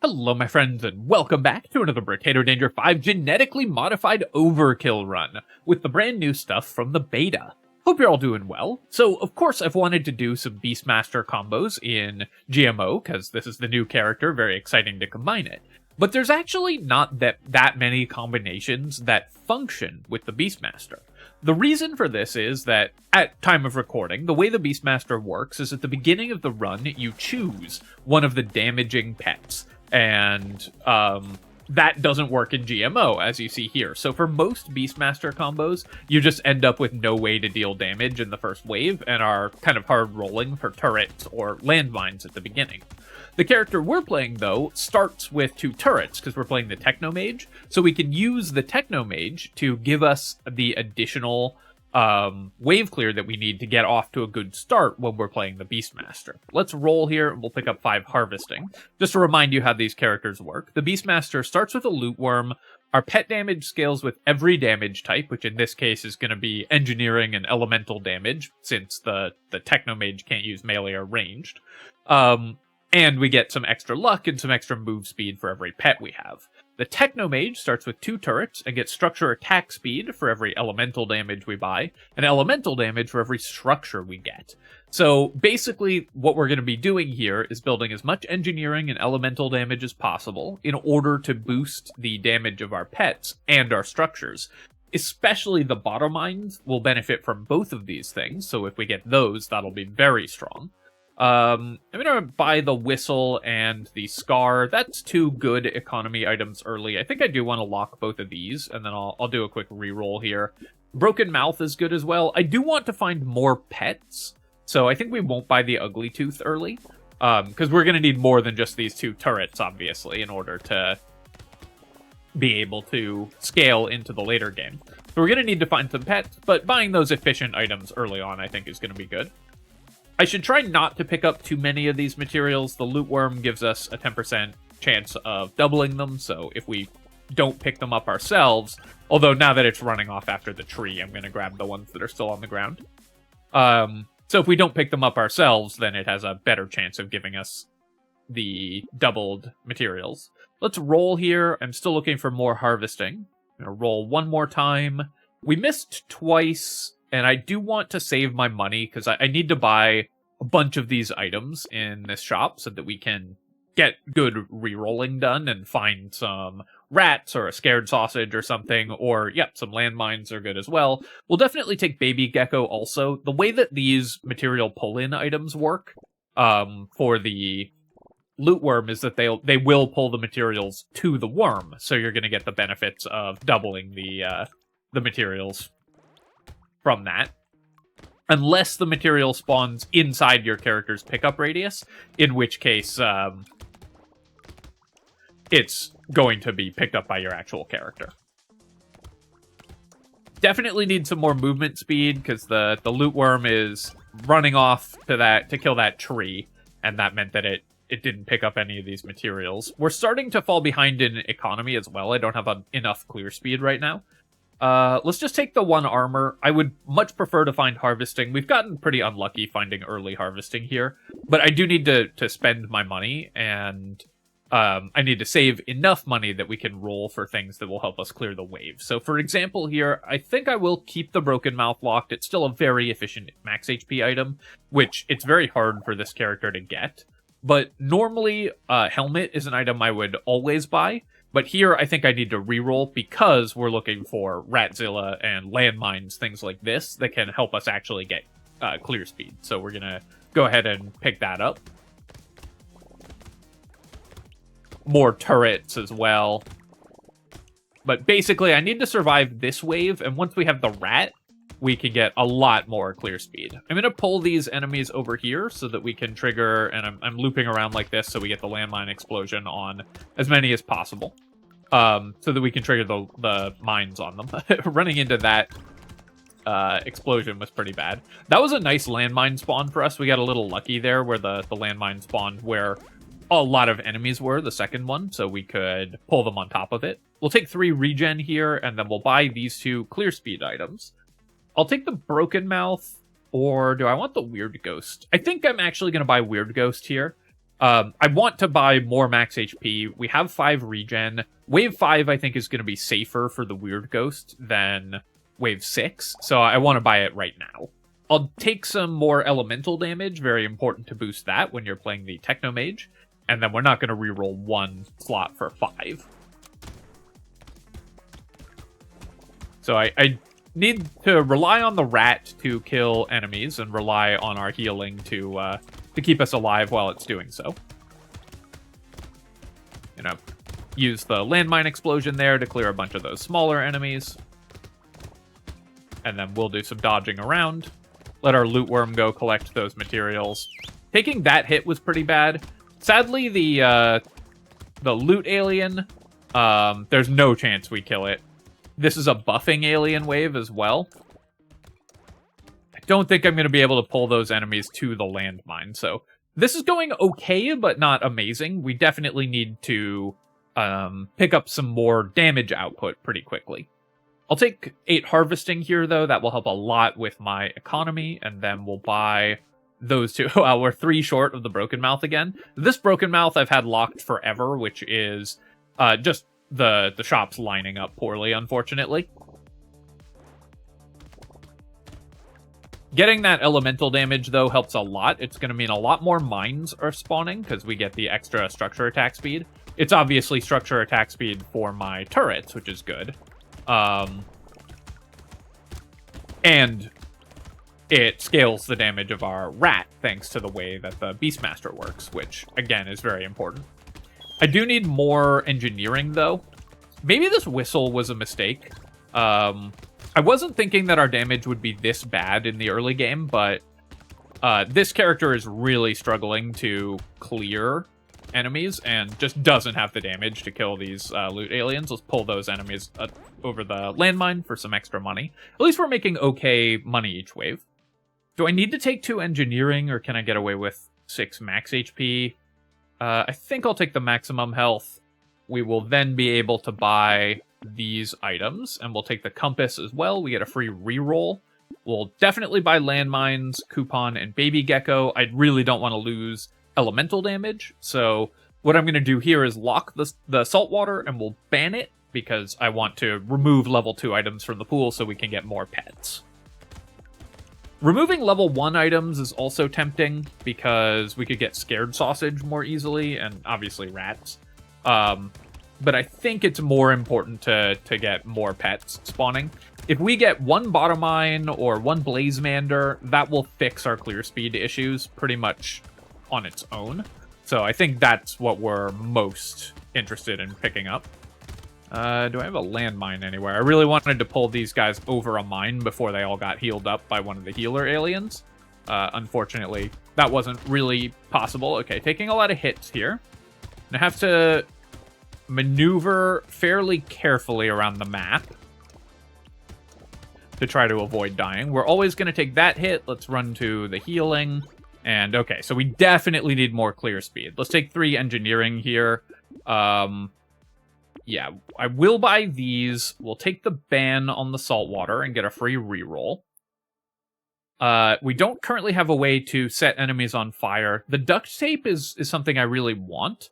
Hello, my friends, and welcome back to another Brotato Danger 5 genetically modified overkill run with the brand new stuff from the beta. Hope you're all doing well. So, of course, I've wanted to do some Beastmaster combos in GMO, because this is the new character, very exciting to combine it. But there's actually not that many combinations that function with the Beastmaster. The reason for this is that, at time of recording, the way the Beastmaster works is at the beginning of the run, you choose one of the damaging pets. And that doesn't work in GMO, as you see here. So for most Beastmaster combos, you just end up with no way to deal damage in the first wave, and are kind of hard rolling for turrets or landmines at the beginning. The character we're playing, though, starts with 2 turrets, because we're playing the Technomage, so we can use the Technomage to give us the additional wave clear that we need to get off to a good start when we're playing the Beastmaster. Let's roll here, and we'll pick up 5 harvesting. Just to remind you how these characters work, the Beastmaster starts with a loot worm. Our pet damage scales with every damage type, which in this case is going to be engineering and elemental damage, since the Technomage can't use melee or ranged. And we get some extra luck and some extra move speed for every pet we have. The Technomage starts with 2 turrets and gets structure attack speed for every elemental damage we buy, and elemental damage for every structure we get. So basically what we're going to be doing here is building as much engineering and elemental damage as possible in order to boost the damage of our pets and our structures. Especially the bottom mines will benefit from both of these things, so if we get those, that'll be very strong. I'm gonna buy the whistle and the scar. That's 2 good economy items early. I think I do want to lock both of these, and then I'll do a quick reroll here. Broken mouth is good as well. I do want to find more pets, so I think we won't buy the ugly tooth early, because we're gonna need more than just these 2 turrets, obviously, in order to be able to scale into the later game. So we're gonna need to find some pets, but buying those efficient items early on I think is gonna be good. I should try not to pick up too many of these materials. The loot worm gives us a 10% chance of doubling them, so if we don't pick them up ourselves, although now that it's running off after the tree, I'm going to grab the ones that are still on the ground. So if we don't pick them up ourselves, then it has a better chance of giving us the doubled materials. Let's roll here. I'm still looking for more harvesting. I'm going to roll one more time. We missed twice. And I do want to save my money, because I need to buy a bunch of these items in this shop so that we can get good re-rolling done and find some rats or a scared sausage or something, or, yep, some landmines are good as well. We'll definitely take baby gecko also. The way that these material pull-in items work for the loot worm is that they will pull the materials to the worm, so you're going to get the benefits of doubling the materials from that, unless the material spawns inside your character's pickup radius, in which case it's going to be picked up by your actual character. Definitely need some more movement speed, because the loot worm is running off to kill that tree, and that meant that it didn't pick up any of these materials. We're starting to fall behind in economy as well. I don't have enough clear speed right now. Let's just take the 1 armor. I would much prefer to find harvesting. We've gotten pretty unlucky finding early harvesting here, but I do need to spend my money, and I need to save enough money that we can roll for things that will help us clear the wave. So for example here, I think I will keep the broken mouth locked. It's still a very efficient max HP item, which it's very hard for this character to get. But normally, helmet is an item I would always buy. But here, I think I need to reroll, because we're looking for Ratzilla and landmines, things like this, that can help us actually get clear speed. So we're going to go ahead and pick that up. More turrets as well. But basically, I need to survive this wave, and once we have the rat, we can get a lot more clear speed. I'm going to pull these enemies over here so that we can trigger, and I'm looping around like this so we get the landmine explosion on as many as possible, so that we can trigger the mines on them. Running into that explosion was pretty bad. That was a nice landmine spawn for us. We got a little lucky there where the landmine spawned where a lot of enemies were, the second one, so we could pull them on top of it. We'll take 3 regen here, and then we'll buy these 2 clear speed items. I'll take the broken mouth, or do I want the weird ghost? I think I'm actually going to buy weird ghost here, I want to buy more max HP. We have 5 regen. Wave 5, I think, is going to be safer for the Weird Ghost than Wave 6, so I want to buy it right now. I'll take some more elemental damage, very important to boost that when you're playing the Technomage, and then we're not going to reroll 1 slot for 5. So I need to rely on the rat to kill enemies and rely on our healing to keep us alive while it's doing so. You know, use the landmine explosion there to clear a bunch of those smaller enemies. And then we'll do some dodging around. Let our loot worm go collect those materials. Taking that hit was pretty bad. Sadly, the loot alien, there's no chance we kill it. This is a buffing alien wave as well. I don't think I'm going to be able to pull those enemies to the landmine, so this is going okay, but not amazing. We definitely need to pick up some more damage output pretty quickly. I'll take 8 harvesting here, though. That will help a lot with my economy, and then we'll buy those 2. Well, we're 3 short of the Broken Mouth again. This Broken Mouth I've had locked forever, which is just the shops lining up poorly, unfortunately. Getting that elemental damage, though, helps a lot. It's going to mean a lot more mines are spawning, because we get the extra structure attack speed. It's obviously structure attack speed for my turrets, which is good. And it scales the damage of our rat, thanks to the way that the Beastmaster works, which, again, is very important. I do need more engineering, though. Maybe this whistle was a mistake. I wasn't thinking that our damage would be this bad in the early game, but this character is really struggling to clear enemies and just doesn't have the damage to kill these loot aliens. Let's pull those enemies over the landmine for some extra money. At least we're making okay money each wave. Do I need to take 2 engineering, or can I get away with 6 max HP? I think I'll take the maximum health. We will then be able to buy these items, and we'll take the compass as well. We get a free reroll. We'll definitely buy landmines, coupon, and baby gecko. I really don't want to lose elemental damage, so what I'm going to do here is lock the saltwater, and we'll ban it, because I want to remove level 2 items from the pool so we can get more pets. Removing level 1 items is also tempting, because we could get scared sausage more easily, and obviously rats. But I think it's more important to get more pets spawning. If we get 1 Bottomine or 1 Blazemander, that will fix our clear speed issues pretty much on its own. So I think that's what we're most interested in picking up. Do I have a landmine anywhere? I really wanted to pull these guys over a mine before they all got healed up by one of the healer aliens. Unfortunately, that wasn't really possible. Okay, taking a lot of hits here. And I have to maneuver fairly carefully around the map to try to avoid dying. We're always going to take that hit. Let's run to the healing. And okay, so we definitely need more clear speed. Let's take 3 engineering here. Yeah, I will buy these. We'll take the ban on the saltwater and get a free reroll. We don't currently have a way to set enemies on fire. The duct tape is something I really want,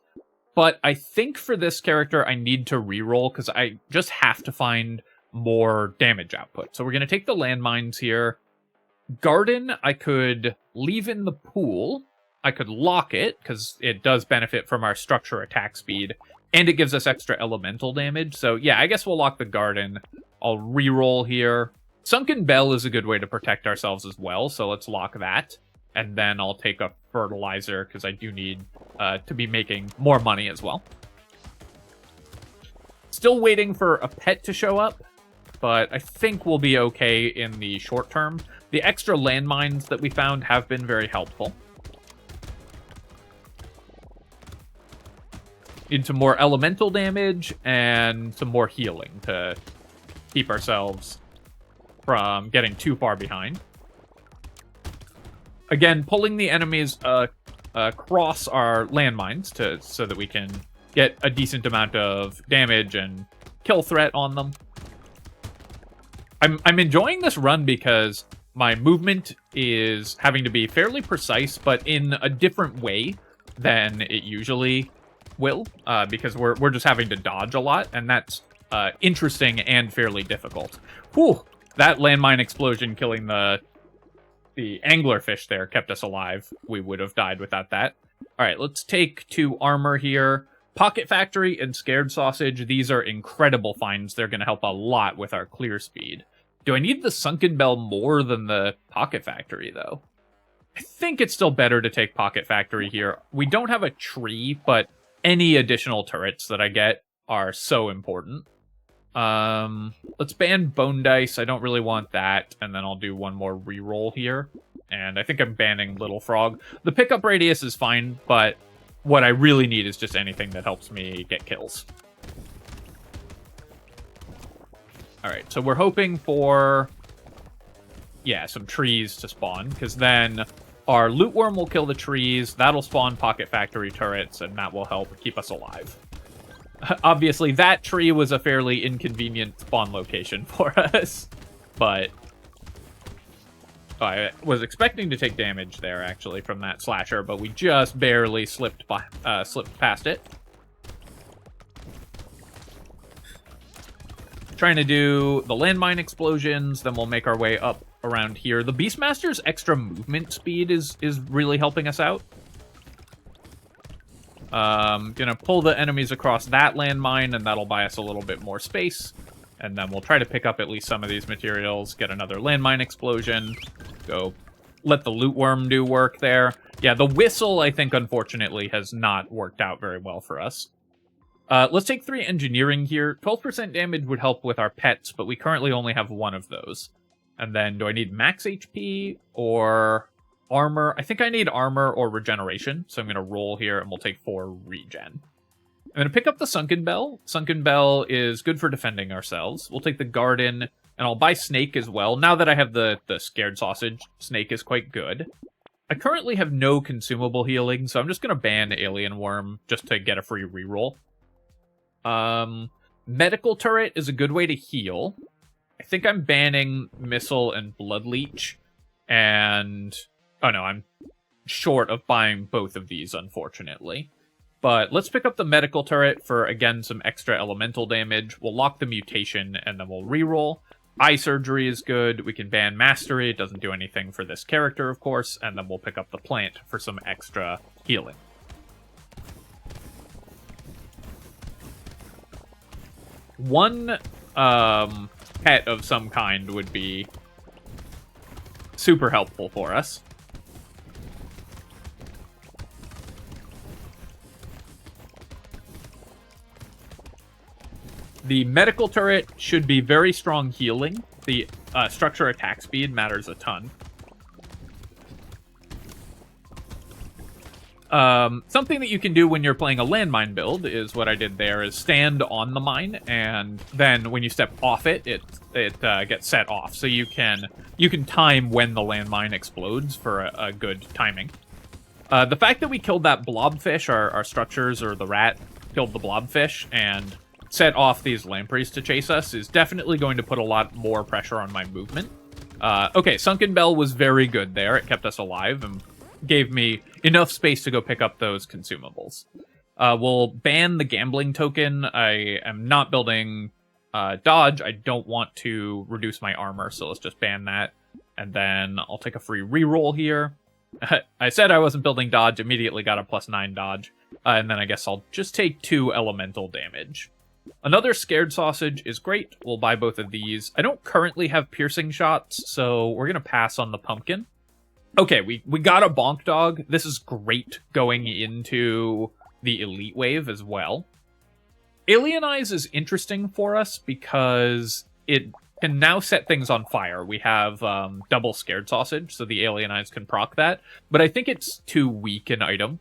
but I think for this character I need to reroll because I just have to find more damage output. So we're going to take the landmines here. Garden, I could leave in the pool. I could lock it because it does benefit from our structure attack speed, and it gives us extra elemental damage. So yeah, I guess we'll lock the garden. I'll reroll here. Sunken Bell is a good way to protect ourselves as well, so let's lock that. And then I'll take a fertilizer because I do need to be making more money as well. Still waiting for a pet to show up, but I think we'll be okay in the short term. The extra landmines that we found have been very helpful. Need some more elemental damage and some more healing to keep ourselves from getting too far behind. Again, pulling the enemies across our landmines so that we can get a decent amount of damage and kill threat on them. I'm enjoying this run because my movement is having to be fairly precise, but in a different way than it usually will, because we're just having to dodge a lot, and that's interesting and fairly difficult. Whew! That landmine explosion killing the anglerfish there kept us alive. We would have died without that. Alright, let's take 2 armor here. Pocket Factory and Scared Sausage, these are incredible finds. They're going to help a lot with our clear speed. Do I need the Sunken Bell more than the Pocket Factory, though? I think it's still better to take Pocket Factory here. We don't have a tree, but any additional turrets that I get are so important. Let's ban Bone Dice. I don't really want that. And then I'll do one more reroll here. And I think I'm banning Little Frog. The pickup radius is fine, but what I really need is just anything that helps me get kills. Alright, so we're hoping for, yeah, some trees to spawn, because then our loot worm will kill the trees, that'll spawn Pocket Factory turrets, and that will help keep us alive. Obviously, that tree was a fairly inconvenient spawn location for us, but I was expecting to take damage there, actually, from that slasher, but we just barely slipped past it. Trying to do the landmine explosions, then we'll make our way up around here. The Beastmaster's extra movement speed is really helping us out. Gonna pull the enemies across that landmine, and that'll buy us a little bit more space. And then we'll try to pick up at least some of these materials, get another landmine explosion, go let the loot worm do work there. Yeah, the whistle, I think, unfortunately, has not worked out very well for us. Let's take 3 engineering here. 12% damage would help with our pets, but we currently only have 1 of those. And then, do I need max HP or armor? I think I need armor or regeneration, so I'm going to roll here, and we'll take 4 regen. I'm going to pick up the Sunken Bell. Sunken Bell is good for defending ourselves. We'll take the Garden, and I'll buy Snake as well. Now that I have the Scared Sausage, Snake is quite good. I currently have no consumable healing, so I'm just going to ban Alien Worm just to get a free reroll. Medical Turret is a good way to heal. I think I'm banning Missile and Blood Leech, and oh no, I'm short of buying both of these, unfortunately. But let's pick up the Medical Turret for, again, some extra elemental damage. We'll lock the mutation, and then we'll reroll. Eye Surgery is good. We can ban Mastery. It doesn't do anything for this character, of course. And then we'll pick up the Plant for some extra healing. One pet of some kind would be super helpful for us. The medical turret should be very strong healing. The structure attack speed matters a ton. Something that you can do when you're playing a landmine build is what I did there, is stand on the mine, and then when you step off it, it gets set off. So you can time when the landmine explodes for a good timing. The fact that we killed that blobfish, our structures, or the rat killed the blobfish, and set off these lampreys to chase us is definitely going to put a lot more pressure on my movement. Okay, Sunken Bell was very good there. It kept us alive and gave me enough space to go pick up those consumables. We'll ban the gambling token. I am not building dodge. I don't want to reduce my armor, so let's just ban that. And then I'll take a free reroll here. I said I wasn't building dodge, immediately got a +9 dodge. And then I guess I'll just take 2 elemental damage. Another Scared Sausage is great. We'll buy both of these. I don't currently have piercing shots, so we're going to pass on the pumpkin. Okay, we got a Bonk Dog. This is great going into the Elite Wave as well. Alien Eyes is interesting for us because it can now set things on fire. We have double Scared Sausage, so the Alien Eyes can proc that. But I think it's too weak an item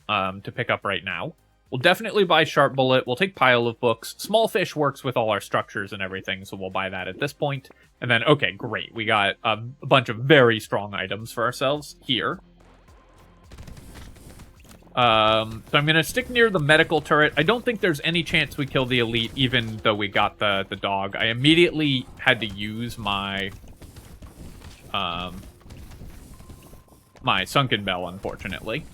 to pick up right now. We'll definitely buy Sharp Bullet. We'll take Pile of Books. Small Fish works with all our structures and everything, so we'll buy that at this point. And then, okay, great. We got a bunch of very strong items for ourselves here. So I'm going to stick near the medical turret. I don't think there's any chance we kill the elite, even though we got the dog. I immediately had to use my my Sunken Bell, unfortunately.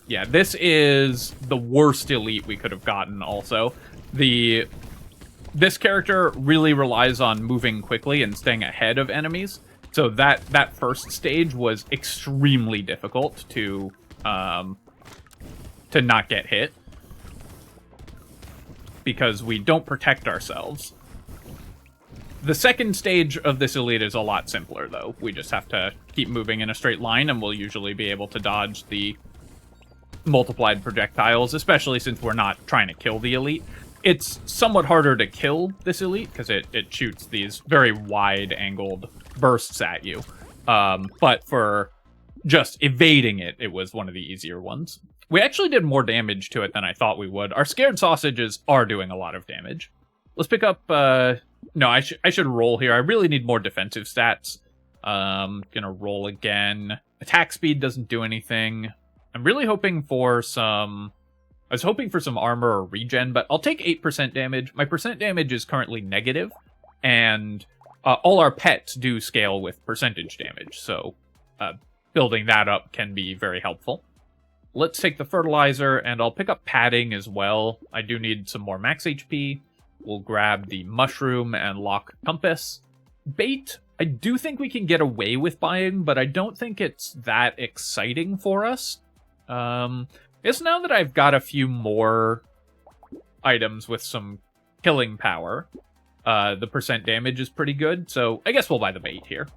Yeah, this is the worst elite we could have gotten also. This character really relies on moving quickly and staying ahead of enemies. So that first stage was extremely difficult to not get hit. Because we don't protect ourselves. The second stage of this elite is a lot simpler, though. We just have to keep moving in a straight line, and we'll usually be able to dodge the multiplied projectiles, especially since we're not trying to kill the elite. It's somewhat harder to kill this elite, because it shoots these very wide-angled bursts at you. But for just evading it, it was one of the easier ones. We actually did more damage to it than I thought we would. Our scared sausages are doing a lot of damage. Let's pick up... No, I should roll here. I really need more defensive stats. Gonna roll again. Attack speed doesn't do anything. I'm really hoping for some... I was hoping for some armor or regen, but I'll take 8% damage. My percent damage is currently negative, and all our pets do scale with percentage damage, so building that up can be very helpful. Let's take the fertilizer, and I'll pick up padding as well. I do need some more max HP. We'll grab the mushroom and lock compass. Bait, I do think we can get away with buying, but I don't think it's that exciting for us. It's now that I've got a few more items with some killing power. The percent damage is pretty good, so I guess we'll buy the bait here.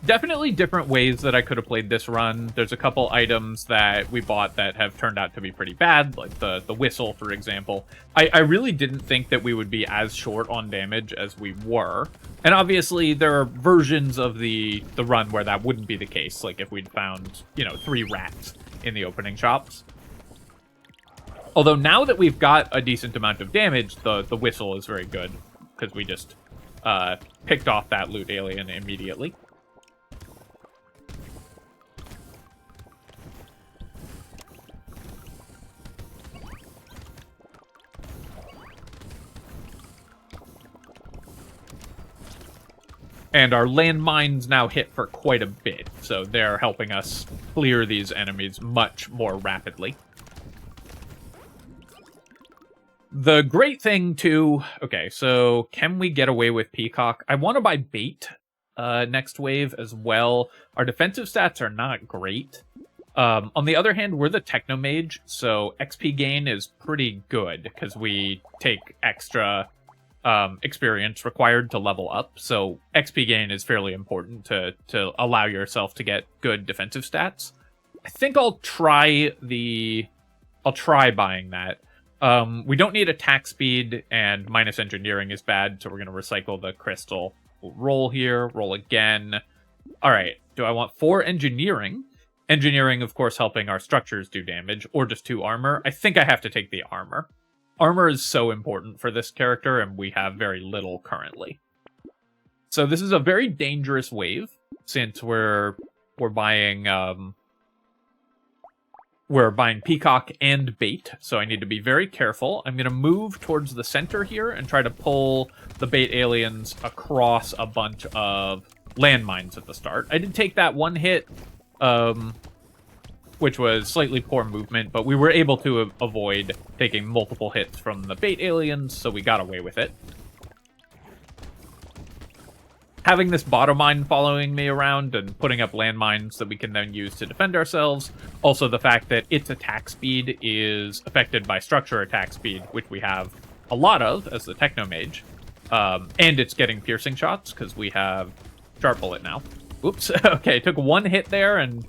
Definitely different ways that I could have played this run. There's a couple items that we bought that have turned out to be pretty bad, like the whistle, for example. I really didn't think that we would be as short on damage as we were. And obviously, there are versions of the run where that wouldn't be the case, like if we'd found, 3 rats in the opening shops. Although now that we've got a decent amount of damage, the whistle is very good, because we just picked off that loot alien immediately. And our landmines now hit for quite a bit, so they're helping us clear these enemies much more rapidly. The great thing, too... Okay, so can we get away with Peacock? I want to buy bait next wave as well. Our defensive stats are not great. On the other hand, we're the Technomage, so XP gain is pretty good, because we take extra... experience required to level up, so XP gain is fairly important to allow yourself to get good defensive stats. I think I'll try buying that. We don't need attack speed, and minus engineering is bad, so we're going to recycle the crystal. We'll roll here, roll again. Alright, do I want 4 engineering? Engineering, of course, helping our structures do damage, or just 2 armor. I think I have to take the armor. Armor is so important for this character, and we have very little currently. So this is a very dangerous wave, since we're buying Peacock and bait, so I need to be very careful. I'm going to move towards the center here and try to pull the bait aliens across a bunch of landmines at the start. I did take that one hit, which was slightly poor movement, but we were able to avoid taking multiple hits from the bait aliens, so we got away with it. Having this bottom mine following me around and putting up landmines that we can then use to defend ourselves. Also the fact that its attack speed is affected by structure attack speed, which we have a lot of as the Technomage. And it's getting piercing shots, because we have Sharp Bullet now. Oops, okay, took one hit there and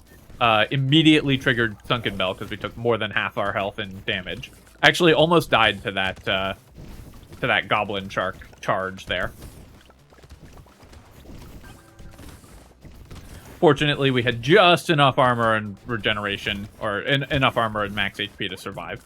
immediately triggered Sunken Bell, because we took more than half our health in damage. Actually almost died to that Goblin Shark charge there. Fortunately, we had just enough armor and regeneration, or enough armor and max HP to survive.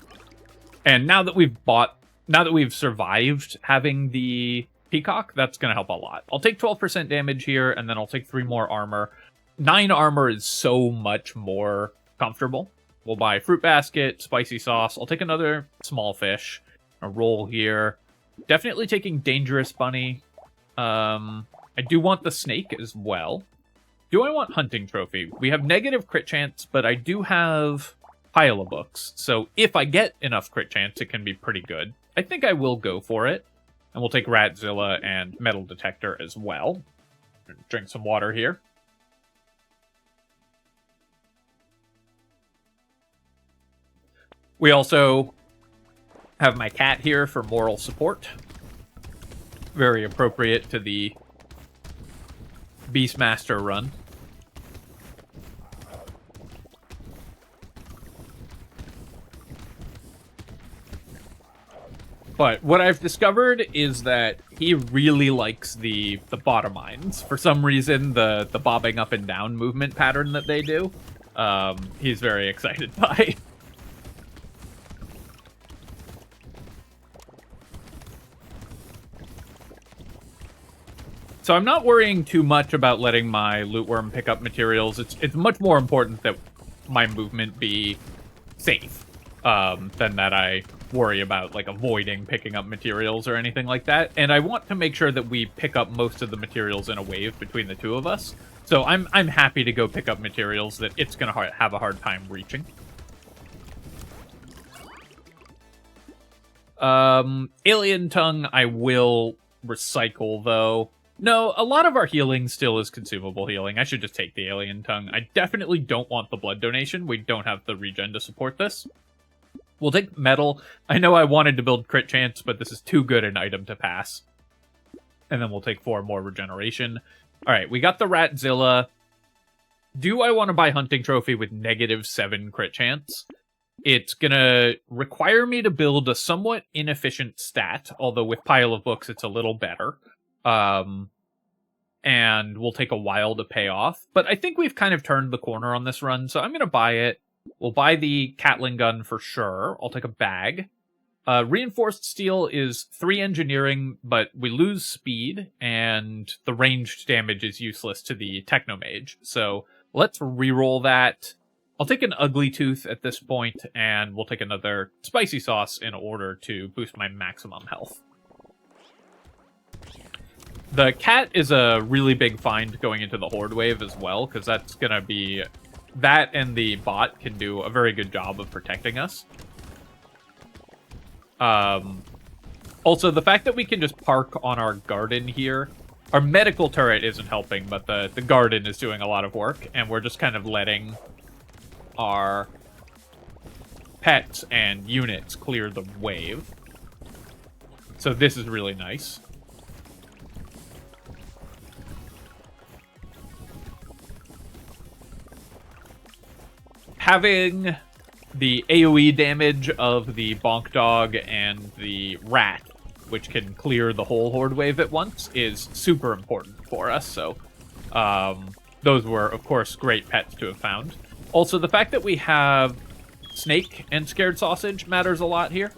And now that we've survived having the Peacock, that's going to help a lot. I'll take 12% damage here, and then I'll take 3 more armor. 9 armor is so much more comfortable. We'll buy Fruit Basket, Spicy Sauce. I'll take another small fish. A roll here. Definitely taking Dangerous Bunny. I do want the snake as well. Do I want hunting trophy? We have negative crit chance, but I do have pile of books. So if I get enough crit chance, it can be pretty good. I think I will go for it. And we'll take Ratzilla and metal detector as well. Drink some water here. We also have my cat here for moral support. Very appropriate to the Beastmaster run. But what I've discovered is that he really likes the bottom mines. For some reason, the bobbing up and down movement pattern that they do, he's very excited by. So I'm not worrying too much about letting my loot worm pick up materials. It's much more important that my movement be safe than that I worry about like avoiding picking up materials or anything like that. And I want to make sure that we pick up most of the materials in a wave between the two of us. So I'm happy to go pick up materials that it's going to have a hard time reaching. Alien tongue I will recycle though. No, a lot of our healing still is consumable healing. I should just take the alien tongue. I definitely don't want the blood donation. We don't have the regen to support this. We'll take metal. I know I wanted to build crit chance, but this is too good an item to pass. And then we'll take 4 more regeneration. Alright, we got the Ratzilla. Do I want to buy hunting trophy with -7 crit chance? It's gonna require me to build a somewhat inefficient stat, although with pile of books it's a little better. And will take a while to pay off. But I think we've kind of turned the corner on this run, so I'm going to buy it. We'll buy the Catling gun for sure. I'll take a bag. Reinforced steel is 3 engineering, but we lose speed, and the ranged damage is useless to the Technomage. So let's reroll that. I'll take an ugly tooth at this point, and we'll take another spicy sauce in order to boost my maximum health. The cat is a really big find going into the horde wave as well, because that's going to be... That and the bot can do a very good job of protecting us. Also, the fact that we can just park on our garden here... Our medical turret isn't helping, but the garden is doing a lot of work, and we're just kind of letting our pets and units clear the wave. So this is really nice. Having the AoE damage of the bonk dog and the rat, which can clear the whole horde wave at once, is super important for us. So those were, of course, great pets to have found. Also, the fact that we have snake and scared sausage matters a lot here.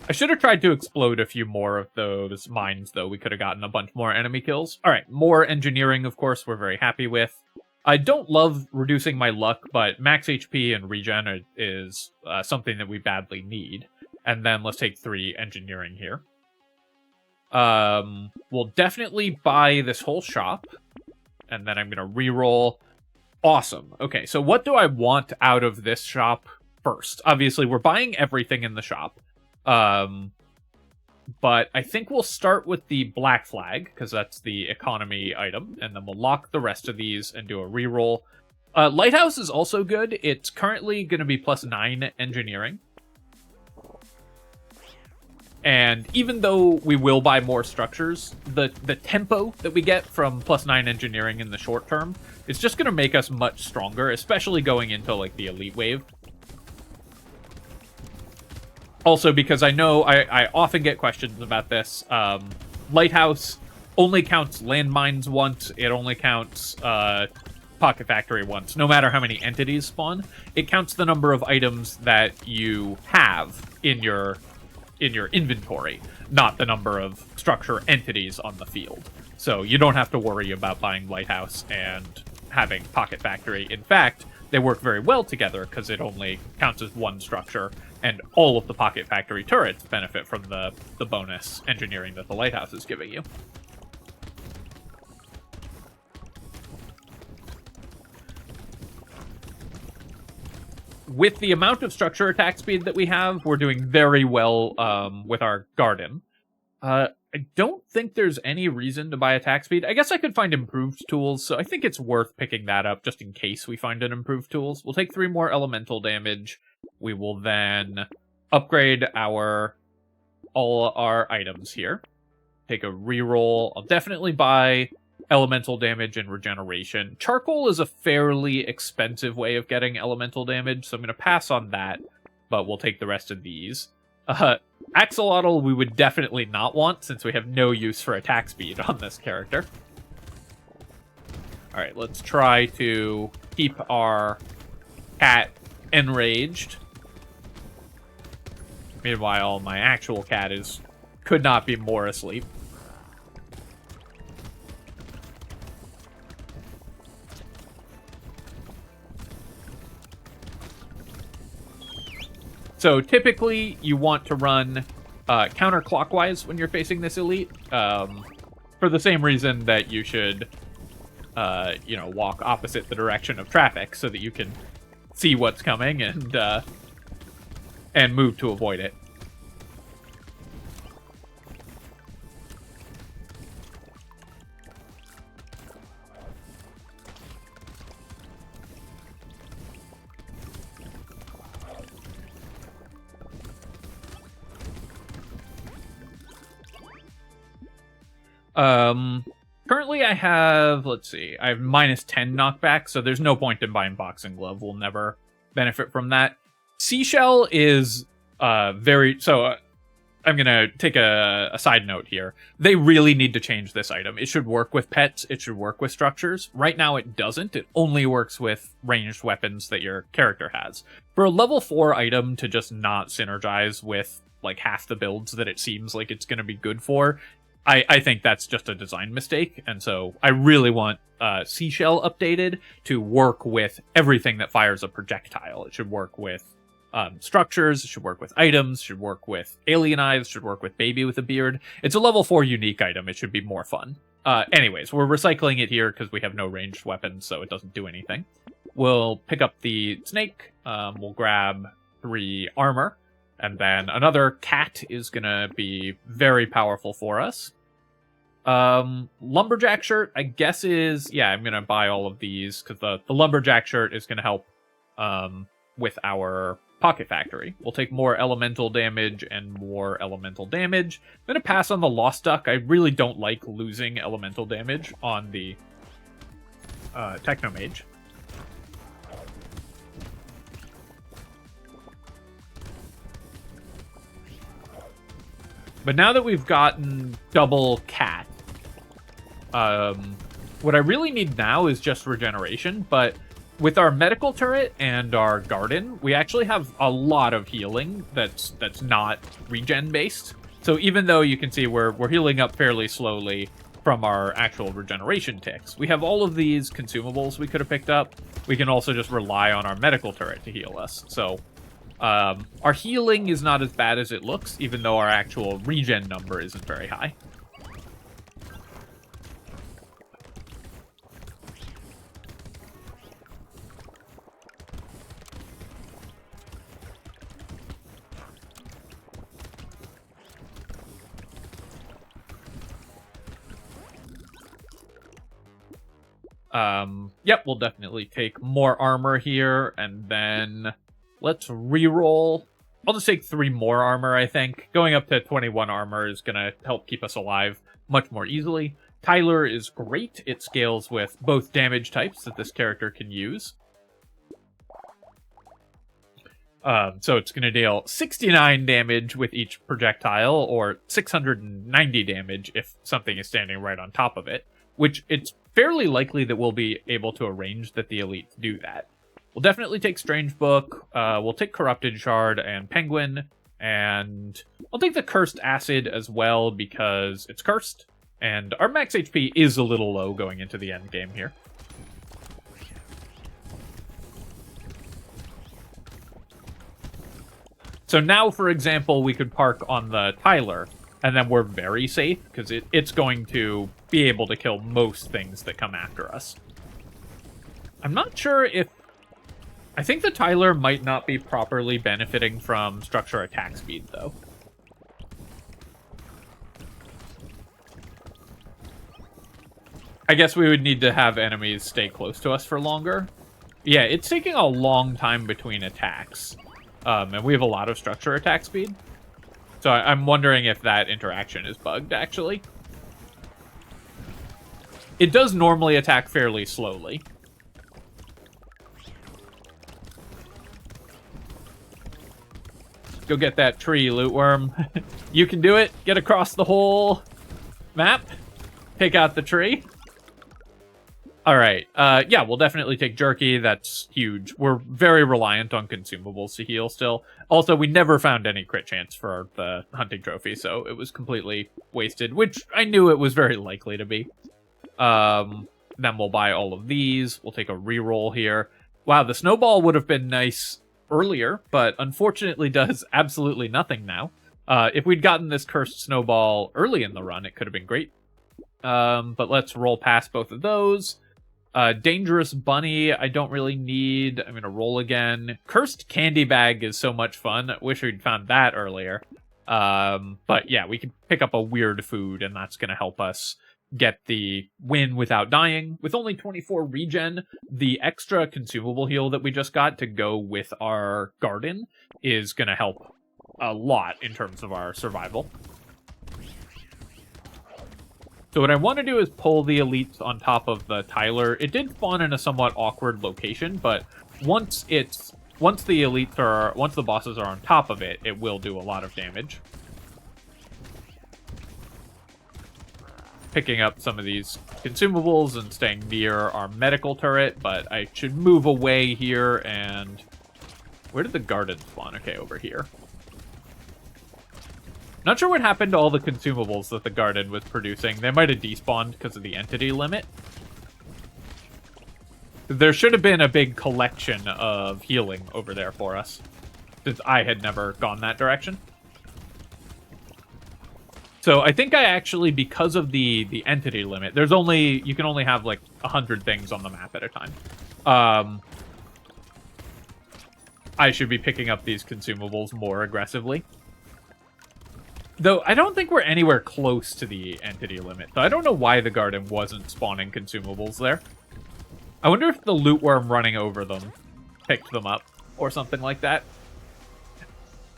I should have tried to explode a few more of those mines, though. We could have gotten a bunch more enemy kills. All right, more engineering, of course, we're very happy with. I don't love reducing my luck, but max HP and regen is something that we badly need. And then let's take 3 engineering here. We'll definitely buy this whole shop. And then I'm going to reroll. Awesome. Okay, so what do I want out of this shop first? Obviously, we're buying everything in the shop. But I think we'll start with the black flag, because that's the economy item, and then we'll lock the rest of these and do a reroll. Lighthouse is also good. It's currently going to be +9 engineering. And even though we will buy more structures, the tempo that we get from +9 engineering in the short term is just going to make us much stronger, especially going into like the elite wave. Also, because I know I often get questions about this, Lighthouse only counts landmines once, it only counts Pocket Factory once, no matter how many entities spawn. It counts the number of items that you have in your inventory, not the number of structure entities on the field. So you don't have to worry about buying Lighthouse and having Pocket Factory. In fact, they work very well together because it only counts as one structure, and all of the Pocket Factory turrets benefit from the bonus engineering that the lighthouse is giving you. With the amount of structure attack speed that we have, we're doing very well with our garden. I don't think there's any reason to buy attack speed. I guess I could find improved tools, so I think it's worth picking that up just in case we find an improved tools. We'll take 3 more elemental damage. We will then upgrade all our items here. Take a reroll. I'll definitely buy elemental damage and regeneration. Charcoal is a fairly expensive way of getting elemental damage, so I'm going to pass on that, but we'll take the rest of these. Axolotl we would definitely not want, since we have no use for attack speed on this character. Alright, let's try to keep our cat enraged. Meanwhile, my actual cat could not be more asleep. So typically, you want to run counterclockwise when you're facing this elite, for the same reason that you should, walk opposite the direction of traffic, so that you can see what's coming and move to avoid it. Currently I have, let's see, I have -10 knockback, so there's no point in buying Boxing Glove. We'll never benefit from that. Seashell is, I'm gonna take a side note here. They really need to change this item. It should work with pets, it should work with structures. Right now it doesn't. It only works with ranged weapons that your character has. For a level 4 item to just not synergize with, like, half the builds that it seems like it's gonna be good for, I think that's just a design mistake, and so I really want Seashell updated to work with everything that fires a projectile. It should work with structures, it should work with items, it should work with alien eyes, it should work with baby with a beard. It's a level 4 unique item, it should be more fun. Anyways, we're recycling it here because we have no ranged weapons, so it doesn't do anything. We'll pick up the snake, we'll grab 3 armor, and then another cat is gonna be very powerful for us. Lumberjack shirt, I guess I'm gonna buy all of these, because the lumberjack shirt is gonna help with our Pocket Factory. We'll take more elemental damage and more elemental damage. I'm gonna pass on the Lost Duck. I really don't like losing elemental damage on the Technomage. But now that we've gotten double cat, what I really need now is just regeneration, but with our medical turret and our garden, we actually have a lot of healing that's not regen based. So even though you can see we're healing up fairly slowly from our actual regeneration ticks, we have all of these consumables we could have picked up. We can also just rely on our medical turret to heal us. So our healing is not as bad as it looks, even though our actual regen number isn't very high. Yep, we'll definitely take more armor here, and then let's reroll. I'll just take 3 more armor, I think. Going up to 21 armor is going to help keep us alive much more easily. Tyler is great. It scales with both damage types that this character can use. So it's going to deal 69 damage with each projectile, or 690 damage if something is standing right on top of it, which it's fairly likely that we'll be able to arrange that the elites do that. We'll definitely take Strange Book, we'll take Corrupted Shard and Penguin, and I'll take the Cursed Acid as well because it's cursed, and our max HP is a little low going into the end game here. So now, for example, we could park on the Tyler, and then we're very safe, because it's going to be able to kill most things that come after us. I'm not sure if... I think the Tyler might not be properly benefiting from structure attack speed, though. I guess we would need to have enemies stay close to us for longer. Yeah, it's taking a long time between attacks. And we have a lot of structure attack speed. So I'm wondering if that interaction is bugged, actually. It does normally attack fairly slowly. Go get that tree, loot worm. You can do it. Get across the whole map. Take out the tree. All right. Yeah, we'll definitely take jerky. That's huge. We're very reliant on consumables to heal still. Also, we never found any crit chance for the hunting trophy, so it was completely wasted, which I knew it was very likely to be. Then we'll buy all of these. We'll take a reroll here. Wow, the snowball would have been nice earlier, but unfortunately does absolutely nothing now. If we'd gotten this cursed snowball early in the run, it could have been great. But let's roll past both of those. Dangerous bunny, I don't really need. I'm gonna roll again. Cursed candy bag is so much fun. I wish we'd found that earlier. But yeah, we can pick up a weird food, and that's gonna help us get the win without dying. With only 24 regen, the extra consumable heal that we just got to go with our garden is gonna help a lot in terms of our survival. So what I want to do is pull the elites on top of the Tyler. It did spawn in a somewhat awkward location, but once the bosses are on top of it, it will do a lot of damage. Picking up some of these consumables and staying near our medical turret, but I should move away here. And where did the garden spawn? Okay, over here. Not sure what happened to all the consumables that the garden was producing. They might have despawned because of the entity limit. There should have been a big collection of healing over there for us, since I had never gone that direction. So I think I actually, because of the entity limit, you can only have like 100 things on the map at a time. I should be picking up these consumables more aggressively. Though, I don't think we're anywhere close to the entity limit. So I don't know why the garden wasn't spawning consumables there. I wonder if the loot worm running over them picked them up or something like that.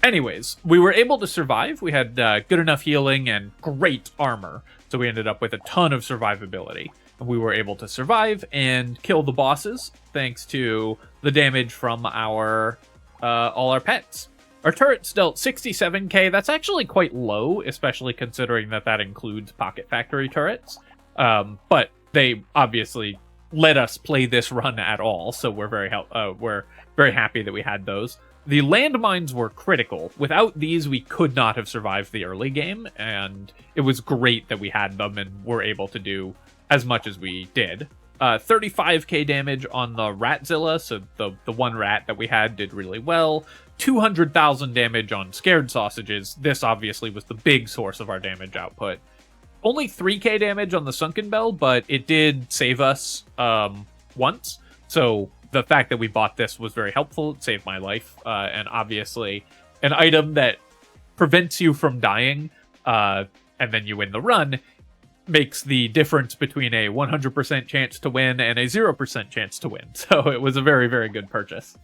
Anyways, we were able to survive. We had good enough healing and great armor. So we ended up with a ton of survivability. And we were able to survive and kill the bosses thanks to the damage from our all our pets. Our turrets dealt 67k. That's actually quite low, especially considering that includes Pocket Factory turrets. But they obviously let us play this run at all, so we're very happy that we had those. The landmines were critical. Without these, we could not have survived the early game, and it was great that we had them and were able to do as much as we did. 35k damage on the Ratzilla, so the one rat that we had did really well. 200,000 damage on Scared Sausages. This obviously was the big source of our damage output. Only 3k damage on the Sunken Bell, but it did save us once. So the fact that we bought this was very helpful. It saved my life. And obviously, an item that prevents you from dying, and then you win the run, makes the difference between a 100% chance to win and a 0% chance to win. So it was a very, very good purchase.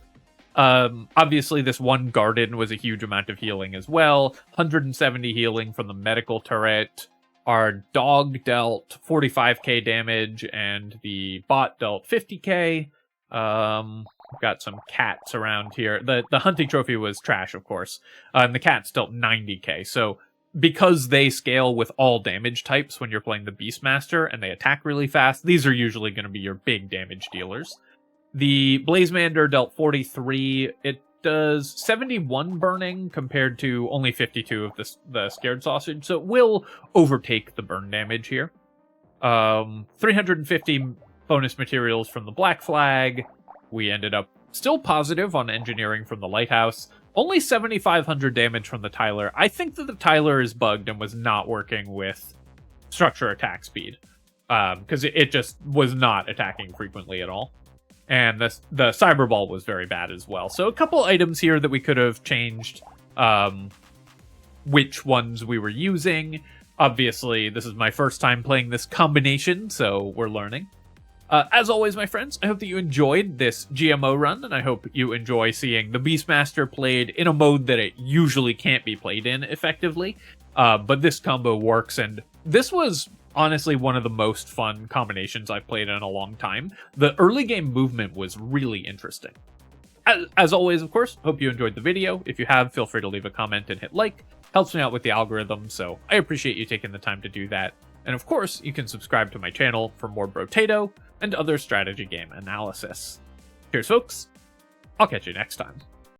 Obviously, this one garden was a huge amount of healing as well. 170 healing from the medical turret. Our dog dealt 45k damage, and the bot dealt 50k. We've got some cats around here. The hunting trophy was trash, of course. And the cats dealt 90k. So because they scale with all damage types when you're playing the Beastmaster and they attack really fast, these are usually going to be your big damage dealers. The Blazemander dealt 43. It does 71 burning compared to only 52 of the Scared Sausage, so it will overtake the burn damage here. 350 bonus materials from the Black Flag. We ended up still positive on engineering from the Lighthouse. Only 7,500 damage from the Tyler. I think that the Tyler is bugged and was not working with structure attack speed. Because it just was not attacking frequently at all. And the Cyberball was very bad as well. So a couple items here that we could have changed which ones we were using. Obviously, this is my first time playing this combination, so we're learning. As always, my friends, I hope that you enjoyed this GMO run, and I hope you enjoy seeing the Beastmaster played in a mode that it usually can't be played in effectively. But this combo works, and this was honestly one of the most fun combinations I've played in a long time. The early game movement was really interesting. As always, of course, hope you enjoyed the video. If you have, feel free to leave a comment and hit like. Helps me out with the algorithm, so I appreciate you taking the time to do that. And of course, you can subscribe to my channel for more Brotato and other strategy game analysis. Cheers, folks. I'll catch you next time.